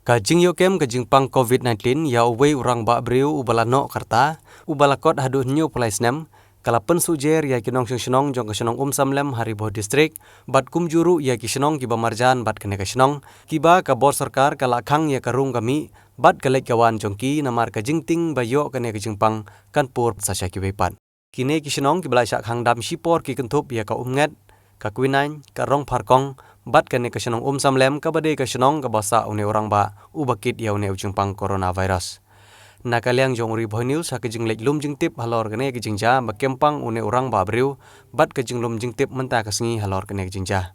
Kajing yokem kajing pang COVID-19 ya uwe urang ba breu ubala no karta ubala kot hadu nyu pelaisnem kalapen sujer ya kinong senong jong kesenong samlem haribo distrik bat kumjuru ya kisenong kiba marjan bat kene kesenong kiba kabor sarkar kalakhang ya karung kami bat kalek kawan jongki namar kajing ting bayo kene kajing pang kanpur sasya kiwepan kine kisenong kibala syak hangdam sipor ki kentup ya ka umnget ka kuinain ka rong parkong bat kene kesenong samlem kabade kesenong kabasa une orang ba ubakit ya une ujung pang coronavirus. Nakaliang jong ri boy news ha kejing lek lum jing tip halor kene kejing ja bakempang une orang ba breu bat kejing lum jing tip menta kasngi halor kene kejing ja.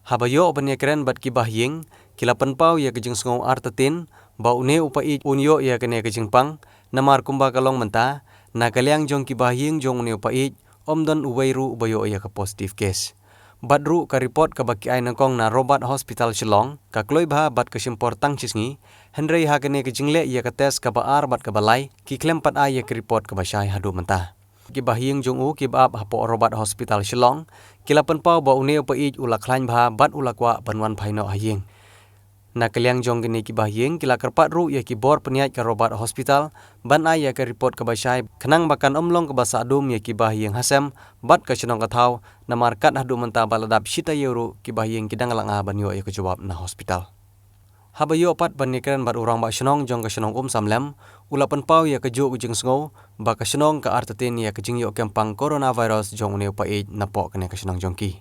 Habayo banya keren bat kibah ying kilapan pau ya kejing sngau artatin ba une upai unyo ya kene kejing pang namar kumba kalong menta nakaliang jong kibah ying jong une upai omdon uweiru ubayo ya ka positive case. Badru ka report ka baki ay nangkong na Robert Hospital Shillong ka kloy bah bat ka simpor tang chisngi Henry ha kene ka jingle ya ka test ka baar bat ka balay ki klempat ay ya ka report ka basyay hadu menta ki bahiyeng jong u ki baab hapo Robert Hospital Shillong kilapan pau ba une pa ij ulak lain bah bat ulakwa banwan phaino hayeng nakaliang jong gini ki bahiyeng kila kerpat ru ya ki bor peniat ka Robert Hospital ban ay ya ka report ka basyay kenang bakan omlong ka basa adum ya ki bahiyeng hasem bat ka chenong kathau namar kat hadu menta baladap sita yeru ki bahiyeng kidang langa banyo ya ka jawab na hospital habayo pat banikran bat urang ba chenong jong ka chenong samlem ulapan pau ya ka jo ujing sngo ba ka chenong ka artatin ya ka jingyo kempang coronavirus jong une pa ij napo kene ka chenong jongki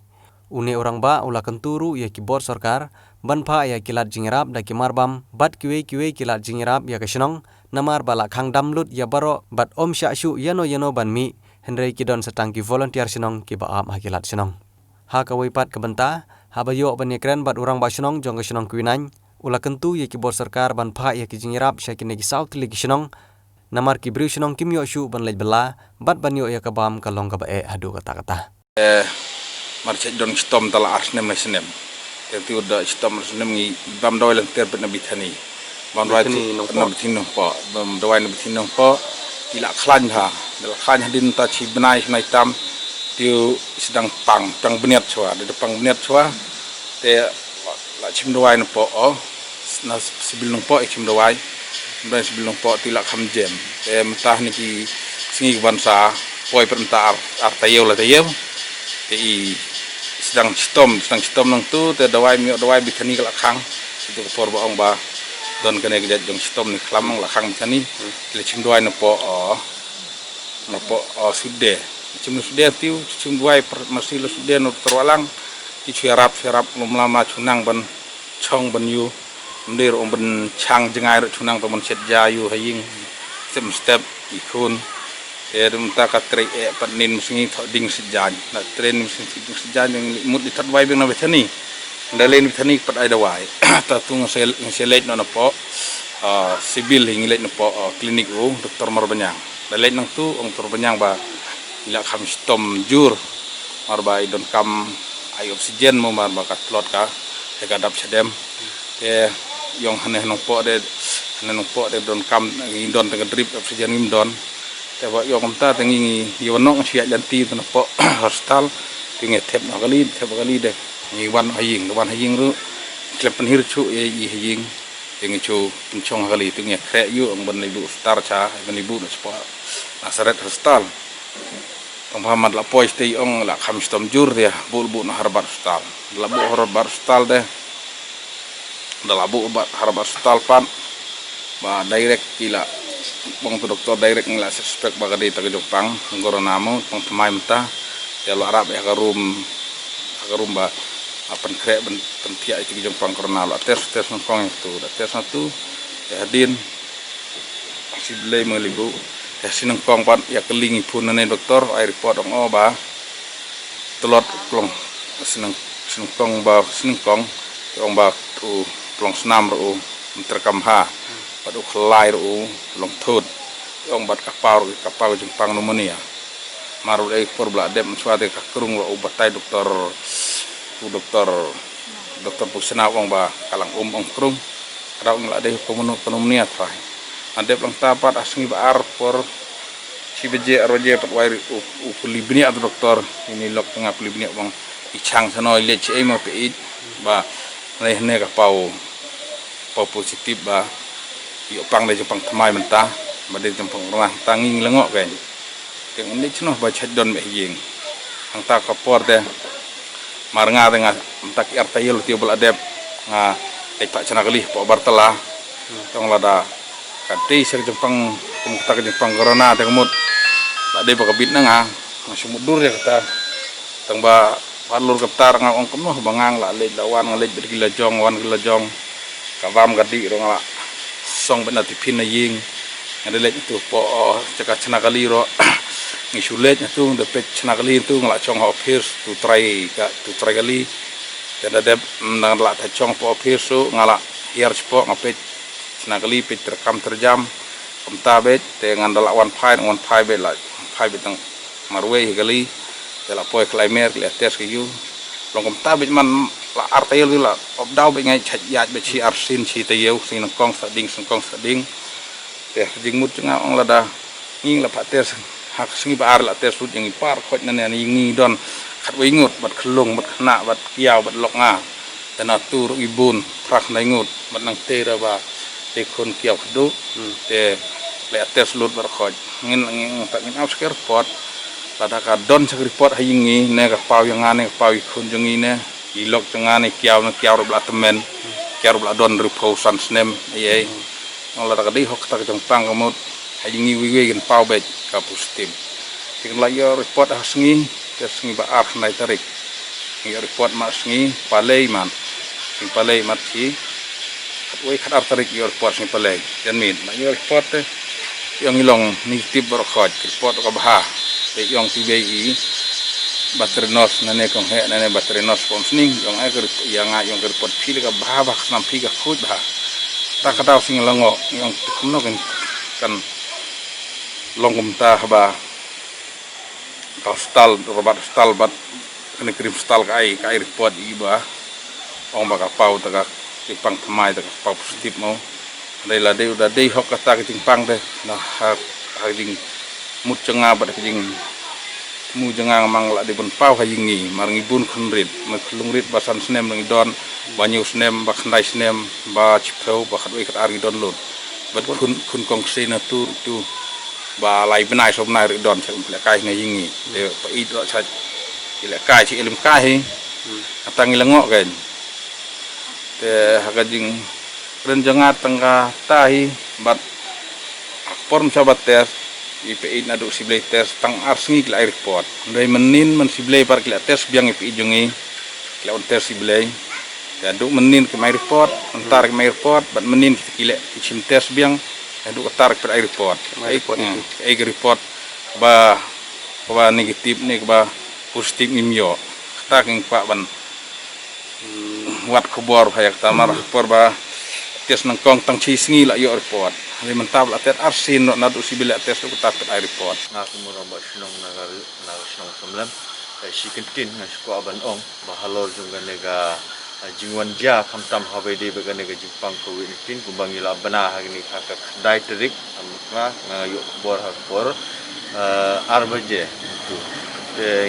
une orang ba ula kenturu ya ki bor sarkar ban pha ya kilat jingrap da ki marbam bat kiwe kilat jingrap ya kesenong namar bala khang damlut ya baro bat om sya syu yano ban mi henry kidon setang ki volunteer senong ki ba am hakilat senong ha ka pat kebenta habayo banekran bat urang ba senong jong kesenong kuinan ula kentu ya ki bor sarkar ban pha ya ki jingrap sya ki negi south li senong namar ki bru senong kimyo syu ban lej bela bat banyo ya ka bam kalong ka ba hadu kata-kata marcet don stom tala arsnem nasenem terti udah stom nasenem ngi bam doy lan ter bet nabi thani bam doy nabi thinong po bam doy nabi thinong po ila khlan ha dal khlan hadin ta chi benai nai tam tiu sedang pang beniat chwa de pang beniat chwa te la chim doy na po o na sibil nong po chim doy ben sibil nong po ti la kham jem te mentah ni ki singi bansa poi perenta artayew la tayew te sedang stom nang tu te dawai bikani ka lakhang itu por baong ba don kene gejat jong stom ni khlamang lakhang bikani le chim dawai no po sude chim sude tiu chim dawai masih lo sude no terwalang ki syarap lum lama chunang ban chong ban yu ndir om ban chang jengai chunang to mon set jayu haying step ikun dum ta ka trek panin musingi ding sejan na tren musingi ding sejan yang mut di tatwai beng na bethani ndalen bethani pat ai dawai ta tung selet no po sibil hingilet no po klinik ru doktor marbanyang dalet nang tu ong doktor banyang ba ila kham stom jur marba idon kam ai oksigen mo marba ka plot ka te kadap sedem te yong haneh no po de don kam indon teng drip oksigen indon tebak yo kamta tengi yonong sia janti tu napo hostal tinge tep kali de ni wan haying ru klep penhir chu ye haying tinge chu pencong kali tinge kre yu ang ban ibu star cha ban ibu na spa nasaret hostal pemahaman la poi stay ong la kham stom jur dia bu na harbat hostal la bu harbat hostal de la bu harbat hostal pan ba direct kila bang tu doktor direct ngila suspek bagadi ta Jepang corona mo pang pemai menta ya lo arab ya karum ba apan kre ben pentia itu Jepang corona lo tes nongkong itu tes satu ya din si belai melibu ya sinongkong pan ya kelingi pun nane doktor air report dong ba telot plong sinongkong ong ba tu plong senam ru terkam ha padu kelai ru long thut ong bat kapal Jepang pneumonia maru dai por bla dem suate ka kerung lo batai doktor pusna ong ba kalang ong kerung ra ong la dai pneumonia trai ande lang tapat asngi ba ar por CBJ RJ pat wai kulibni at doktor ini lok tengah kulibni bang ichang sanoi le che mo pe ba ne ka pau positif ba yuk pang de jepang thamai mentah ba de jepang rumah tanging lengok kan teng ni chno ba chadon me ying ang ta kapor de marnga dengan tak artayel ti bol adep nga pak chana kali po bartala tong lada kati ser jepang kumta ke jepang corona de mut ba de ba kabit na nga masih mudur ya kata tang ba palur ketar nga ong kenuh bangang la le lawan ngalej gila jong wan gila jong kavam gadi ro ngala song bena tipin na ying ngadele itu po caka chana kali ro ngisulet tu de pe chana kali tu ngala chong ho phirs tu try kali dan ada nang la ta chong po phirs su ngala hiar spo ngape chana kali pe terekam terjam kamta bet te ngandala wan phai bet la phai bet tang marwe kali la poe climate le tes ke yu long kom ta bit man la artel la obdau be ngai chat ya be chi arsin chi te yu sin kong sa ding te jing mut nga ong la da nging la pa tes hak singi ba ar la tes sut yang par khot na ne ngi don khat we ngut bat khlung bat khna bat kiaw bat lok nga tena tur ibun prak nai ngut bat nang te ra ba te khon kiaw khdu te le tes lut bar khot ngin tak ngin aus ker pot lada ka don sak report hayingi ne ka pau yang ane pau ikun jungi ne ilok jangane kiaw ro bla temen kiaw ro bla don ripo san snem ye lada ka di hok ta jang pang kamut hayingi wiwi gen pau bet ka positif ting la yo report hasngi tesngi ba ar nai tarik ngi report masngi palei man sing palei mat ki we khatar tarik yo report sing palei jan min la yo report te yang ilong negatif berkhot report ka bah te yong TBI baterinos nane kong he nane baterinos pomsning yong ai ker yang yong ker pot phil ka bha nam phi ka khut bha ta ka taw sing lango yong kumno kan longum ta ba ka stal robat stal bat kene krim stal ka ai report i ba ong ba ka pau ta ka tipang thamai ta ka pau positif mo dai la dei udah dei hok ka ta ka tipang de na ha ding mut cenga bad jing mu jenga mang la di bun pau hayingi marngi bun khunrit ma khulungrit basan snem ngi don banyu snem ba khandai snem ba chipro ba khatwe khat argi don lun bad kun kong sina tu ba lai benai som nai ri don chang le kai ngai yingi de pa i do cha ile kai chi ilm kai atang ilengok kan te haga jing ren jenga tangga tahi bat akpor sabat tes IPI na do siblay test tang arsngi kila report ndai menin men siblay par kila test biang IPI jungi kila on test siblay ya do menin ke my report antar ke my report bat menin kila kisim test biang ya do tar ke report ai report ba negatif ne ba positif nimyo ta king pa ban wat khobor hayak tamar report ba test nang kong tang chi sngi la yo report ali mentab la tet arsin no nadu sibil tes ko tapet ai report nga kumura ba sinong na sinong samlam si kentin nga ko aban ong bahalor jung nega jingwan ja kamtam habe de be nega jipang COVID-19 kumbang ila bana hagni hak dai terik nga yo bor arbaje tu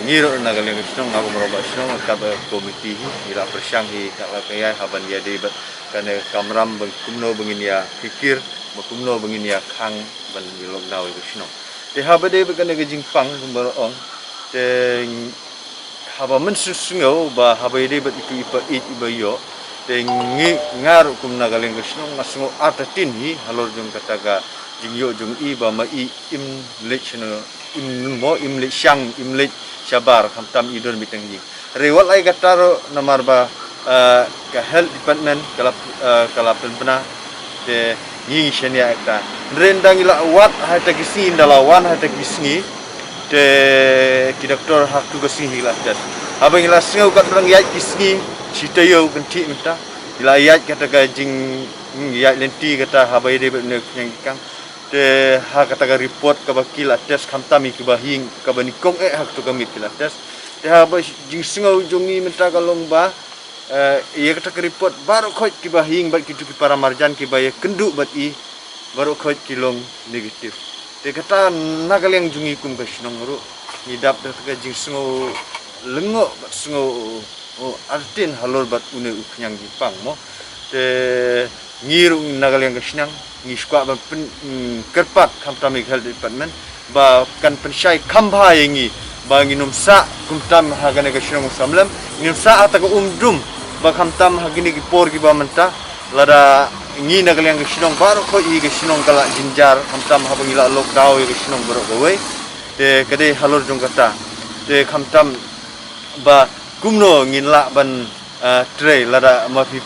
ngiro nagal yang sinong nga kumura ba sinong ka komiti ila persyang hi ka kaya haban ya de kana kamram kumno bengin ya pikir makumno bengin ya khang ban bilog daw ko sino te haba de be kana jingpang kumbar ong te haba men susungo ba haba de be ipa iba yo te ngar kumna galeng ko sino ngasungo atatin hi halor jung kataga jingyo jung i ba ma i im lechno im mo im le syang im le sabar kamtam idon biteng jing rewal ai kataro namar ba ke health department kalap pena de ngi shenia ekta rendang ila wat hata kisi indalawan hata kisngi de ki doktor hak tu kisi hila das abang ila singau kat rang yai kisngi citayo genti minta ila yai kata gajing yai lenti kata habai de ne yang kang de hak kata report ka bakila tes kamtami ki bahing ka banikong hak tu kami kila tes de habai jing singau jongi minta kalong ba ia kata report baru khoj ki bahing bat ki tu ki para marjan ki baya kendu bat i baru khoj kilong negatif te kata nagal yang jungi kum ka sinong ru ngidap da ka jing sungo lengo bat sungo artin halor bat une uknyang gipang mo te ngiru nagaliang kesinang ngiskwa ba kerpat kamtam health department ba kan pensyai kambha yangi ba nginum sa kumtam hagane kesinang samlam nginum sa ataka umdum ba kamtam hagini ki por ki ba menta lada ngi nagaliang kesinang baru ko i kesinang kala jinjar kamtam habangila lockdown i kesinang baru gawe te kade halor jong kata te kamtam ba kumno nginla ban tray lada mafi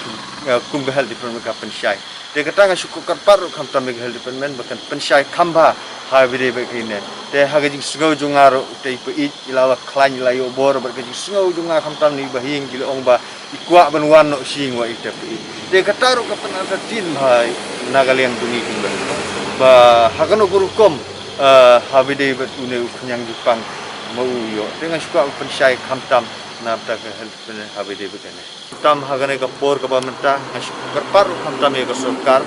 kum health department ka pensyai te kata nga syukur par kamtam health department bakan pensyai kambha ha bide bekine te hagajing sungau jungaro te ipi ilala klan layo bor bergajing sungau junga kamtam ni bahing gile ong ba ikwa ban wano sing wa ite te kata ro ka penata tin hai nagaliang dungi kumba ba hagano gurukom ha bide bet une kunyang jipang mau yo te nga syukur pensyai kamtam na ta ka health department ha bide bekine tam hagane ka por ka bamenta kerpar kamtam ye ka sarkar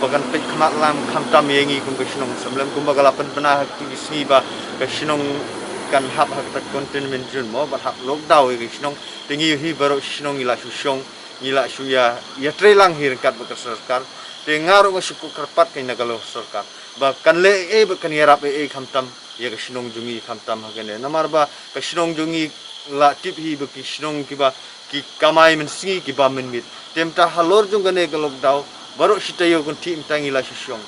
bahkan pekmat lam kamtam yengi kum kesinong sembilan kum bagalapan pernah kisi ba kesinong kan hap hak containment zone mo ba hap lockdown ye kesinong tingi hi baru kesinong ila susyong ila suya ya trelang hir kat ba sarkar te ngaro nga syukur kerpat kay nagalo sarkar bahkan le bahkan yarap kamtam ye kesinong jungi kamtam hagane namar ba kesinong jungi la tip hi ba kesinong kiba ki kamai mensingi ki ba menmit temta halor jung gane ka lockdown baru sitayo kun tim tangi la syong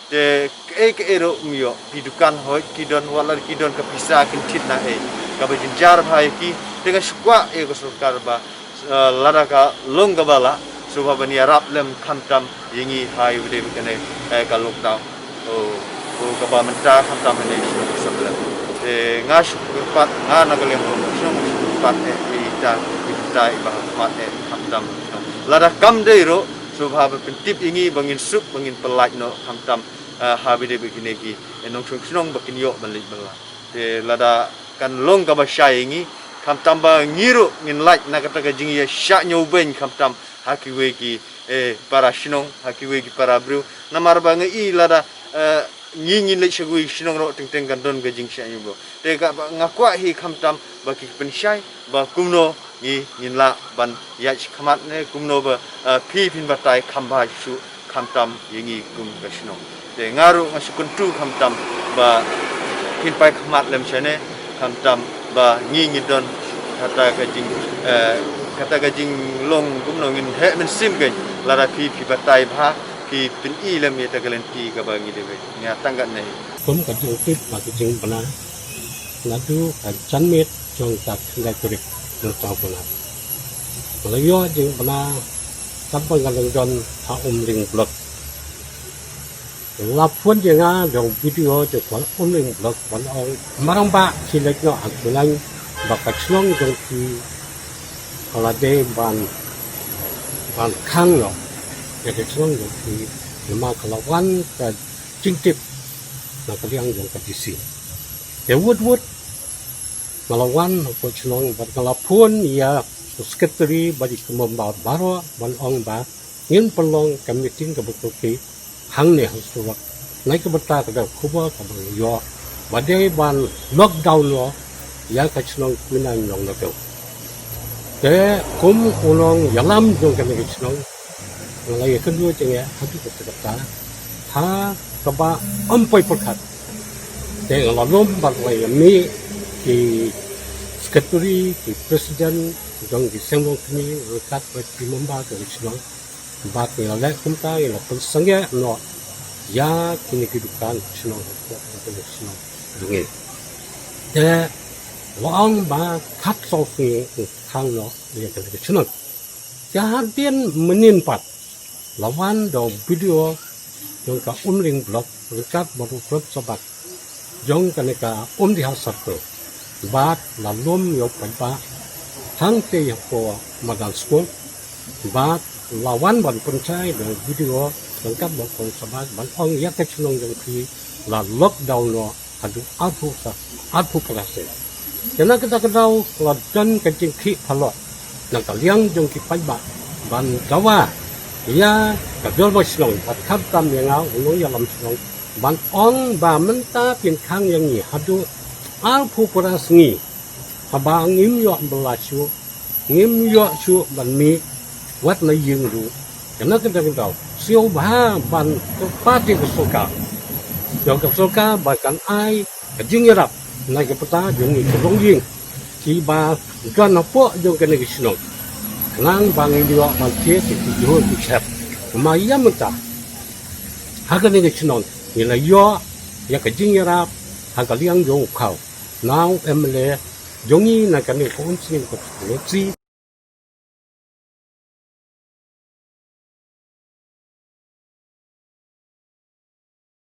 te ke ero mio pidukan hoi kidon wala kidon ka pisa kin tit na ka bajin jar bhai ki dengan sukwa ko sarkar ba lada ka long ka bala suba bani arab lem kamtam yingi hai wede kene ka lockdown o ka ba menta kamtam ne sabla te ngas pat ngana ka lem syong pat ita iba pat kamtam lada kam deiro subha pentip ingi bangin sup bangin pelaj no kamtam habide begini ki enong sunong bakin yo balik bala te lada kan long ka basyai ingi kamtam ba ngiru ngin laj na kata ka jingi ya sya nyoben kamtam hakiwe ki para sinong hakiwe ki para bru namar ba ngi lada ngingin lek segui sinong ro teng kan don ga jing sya nyobo te ka ngakwa hi kamtam baki pensyai ba kumno ngin la ban ya khamat ne kumno ba phi phin batai khamba su kamtam yengi kum kasino te ngaru ngasukun tu kamtam ba phin pai khamat lem chane kamtam ba ngi don kata gajing long kumno ngin he men sim gen lara phi batai bha phi pin i lem ye ta galenti ka ba ngi de nya tanggat nei kum ka jing tip ma ka jing bana ladu ka chanmet jong tak ngai kurik no tau bana layo jing bana kampung galang don ha ling blok lap pun jenga dong video je kon ling blok kon ong marang ba silek no akulang bakat slong jong ki kala de ban khang no ya ke slong jong ki ma kala wan ka jing tip na ka liang jong ka disi ya wood malawan ko slong ban kala pun ya sekretari bagi kemembau baru ban ong ba ngin pelong kamiting ke betuki hang ne hasurak naik ke beta ke kuba ke yo badai ban lockdown lo ya ka chnong minang long lo te kum ulong yalam jong ke ke chnong ngalai ke lu jeng ya hatu ke beta ha ka ba ampoi perkat te ngalom ba lai mi ki sekretari ki presiden dong di sembong kini rekat bagi memba ke Islam bak ni lek kumta ni la pensangya no ya kini kehidupan Islam ke Islam dungi de wang ba kap sofi khang no dia ke Islam jadian menimpat lawan do video dong ka umring blog rekat baru klub sobat jong kaneka di hasat ko bat lalum yo pa hang te ko magal school bat lawan ban pencai dan video lengkap ban sabat ban ong ya ke chlong jong ki la lockdown lo adu atu prase kena kita kedau la dan kencing ki phalot nang ka liang jong ki pai ba ban dawa ya ka dol mo chlong bat khap tam yang au lo ya lam chlong ban ong ba menta pin khang yang ni adu atu prase ni habang ngim yo belasu ngim yo su ban mi wat na yung ru kena kita kedau siêu ba ban parti kesuka yang kesuka bahkan ai kejing rap naik ke peta yang ni kerong jing si ba kan apa yang kena kesenong kenang bang dia mancie si jual di chef maya mentah haga ni kesenong ila yo ya kejing rap haga liang jong kau now emle jongi nak kena konsien ko si